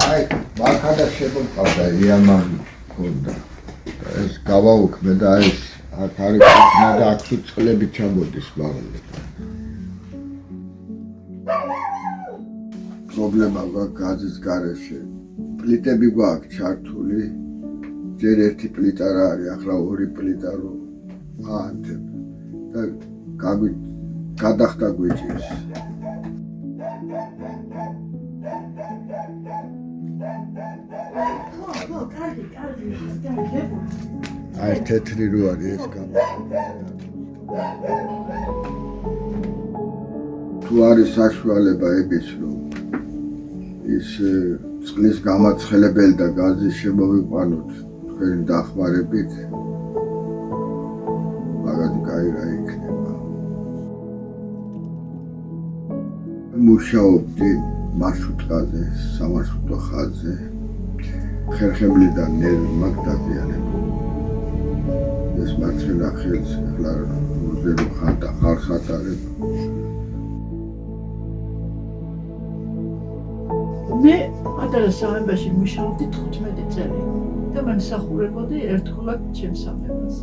აი მაგადა შემოყავდა იამამი ქონდა ეს გავაუქმე და ეს აქ არის და აქ წლები ჩამოდის მაგალითად პრობლემა გვაქვს გაზის გარეშე პლიტები გვაქვს ჩართული ჯერ ერთი პლიტა რა არის ახლა ორი პლიტა რო აანთებ და გადახდა გვიჭირს აი თეთრი რო არის ეს გამო თუ არის საშუალება ების რომ ის წყლის გამაცხელებელი და გაზის შემოვიყვანოთ თქვენი დახმარებით მაგათი კაი რა იქნება მუშაობდი მარშრუტკაზე სამარშრუტო ხაზზე ხერხემლიდან ნერვი მაქვს დაზიანებული ეს მარცხენა ხელს ახლა უზერო ხანტა ხალხს ატარებ მე პატარა სამებაში მუშაობდი 15 წელი და მემსახურებოდი ერთგულად ჩემს სამებას.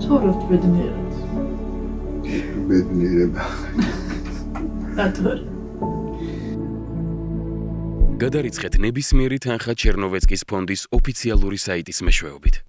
ცხოვრობთ ბედნიერად. ბედნიერება. რატო? გადარიცხეთ ნებისმიერი თანხა ჩერნოვეცკის ფონდის ოფიციალური საიტის მეშვეობით.